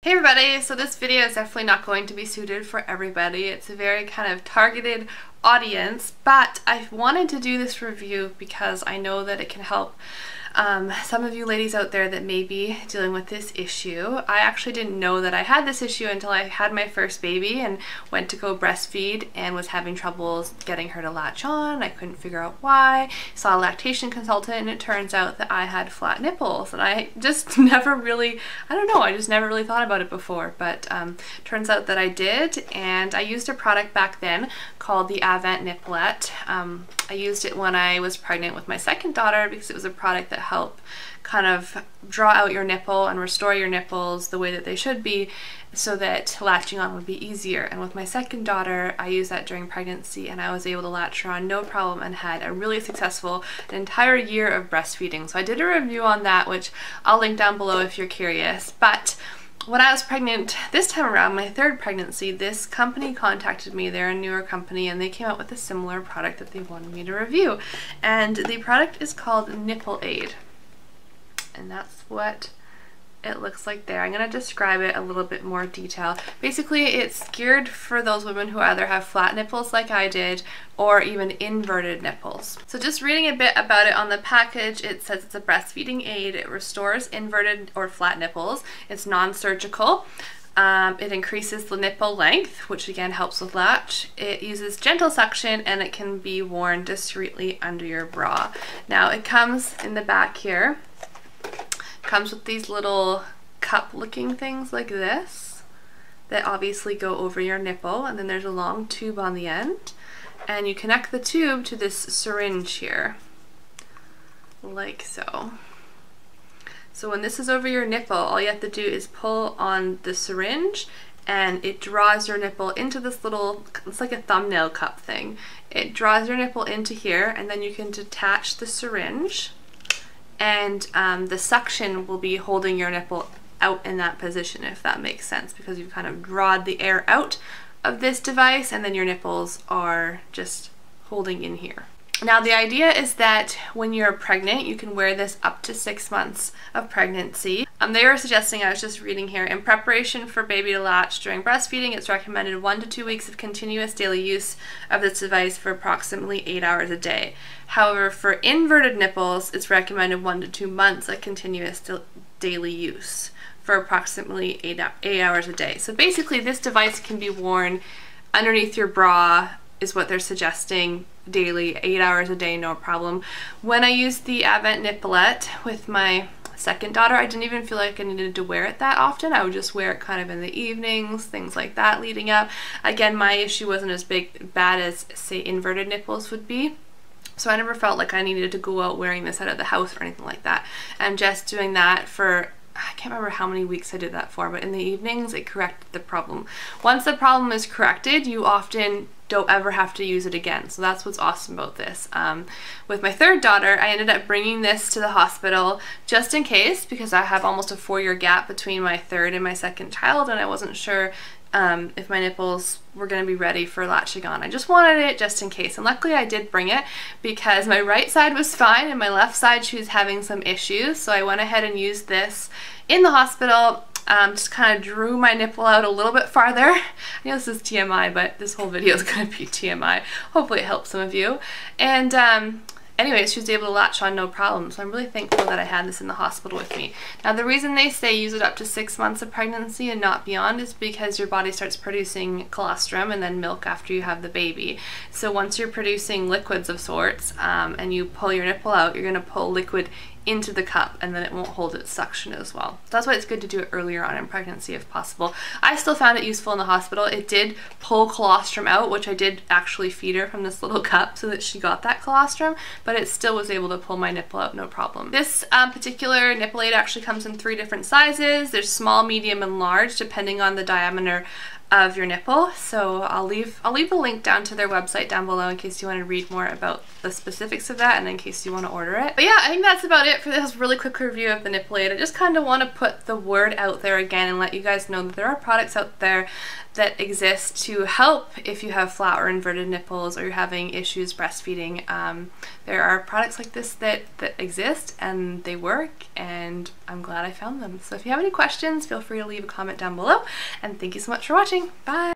Hey everybody, so this video is definitely not going to be suited for everybody. It's a very kind of targeted audience, but I wanted to do this review because I know that it can help some of you ladies out there that may be dealing with this issue. I actually didn't know that I had this issue until I had my first baby and went to go breastfeed and was having troubles getting her to latch on. I couldn't figure out why. Saw a lactation consultant and it turns out that I had flat nipples, and I just never really, I just never really thought about it before, but turns out that I did, and I used a product back then called the Avent Nipplette. I used it when I was pregnant with my second daughter because it was a product that helped kind of draw out your nipple and restore your nipples the way that they should be so that latching on would be easier. And with my second daughter, I used that during pregnancy and I was able to latch her on no problem and had a really successful entire year of breastfeeding. So I did a review on that, which I'll link down below if you're curious. But when I was pregnant this time around, my third pregnancy, this company contacted me. They're a newer company and they came out with a similar product that they wanted me to review. And the product is called Nipple Aid. And that's what it looks like there. I'm going to describe it a little bit more detail. Basically, it's geared for those women who either have flat nipples like I did or even inverted nipples. So just reading a bit about it on the package, it says it's a breastfeeding aid. It restores inverted or flat nipples. It's non-surgical. It increases the nipple length, which again helps with latch. It uses gentle suction and it can be worn discreetly under your bra. Now it comes in the back here. Comes with these little cup looking things like this that obviously go over your nipple, and then there's a long tube on the end and you connect the tube to this syringe here like so. So when this is over your nipple, all you have to do is pull on the syringe and it draws your nipple into this little, it's like a thumbnail cup thing. It draws your nipple into here and then you can detach the syringe, and the suction will be holding your nipple out in that position, if that makes sense, because you've kind of drawn the air out of this device and then your nipples are just holding in here. Now the idea is that when you're pregnant, you can wear this up to 6 months of pregnancy. They were suggesting, I was just reading here, in preparation for baby to latch during breastfeeding, it's recommended 1 to 2 weeks of continuous daily use of this device for approximately 8 hours a day. However, for inverted nipples, it's recommended 1 to 2 months of continuous daily use for approximately 8 hours a day. So basically this device can be worn underneath your bra is what they're suggesting daily, 8 hours a day, no problem. When I used the Avent Nipplette with my second daughter, I didn't even feel like I needed to wear it that often. I would just wear it kind of in the evenings, things like that leading up. Again, my issue wasn't as bad as, say, inverted nipples would be. So I never felt like I needed to go out wearing this out of the house or anything like that. And just doing that for, I can't remember how many weeks I did that for, but in the evenings it corrected the problem. Once the problem is corrected, you often don't ever have to use it again. So that's what's awesome about this. With my third daughter, I ended up bringing this to the hospital just in case, because I have almost a 4-year gap between my third and my second child, and I wasn't sure if my nipples were going to be ready for latching on. I just wanted it just in case, and luckily I did bring it because my right side was fine and my left side she was having some issues, so I went ahead and used this in the hospital. Just kind of drew my nipple out a little bit farther. I know this is TMI, but this whole video is going to be TMI. Hopefully it helps some of you. And anyways, she was able to latch on no problem, so I'm really thankful that I had this in the hospital with me. Now the reason they say use it up to 6 months of pregnancy and not beyond is because your body starts producing colostrum and then milk after you have the baby. So once you're producing liquids of sorts and you pull your nipple out, you're going to pull liquid into the cup and then it won't hold its suction as well. So that's why it's good to do it earlier on in pregnancy if possible. I still found it useful in the hospital. It did pull colostrum out, which I did actually feed her from this little cup so that she got that colostrum, but it still was able to pull my nipple out no problem. This particular nipple aid actually comes in 3 different sizes. There's small, medium, and large depending on the diameter of your nipple. So I'll leave the link down to their website down below in case you want to read more about the specifics of that and in case you want to order it. But yeah, I think that's about it for this really quick review of the Nipple Aid. I just kind of want to put the word out there again and let you guys know that there are products out there that exist to help if you have flat or inverted nipples or you're having issues breastfeeding. There are products like this that exist and they work, and I'm glad I found them. So if you have any questions, feel free to leave a comment down below, and thank you so much for watching. Bye!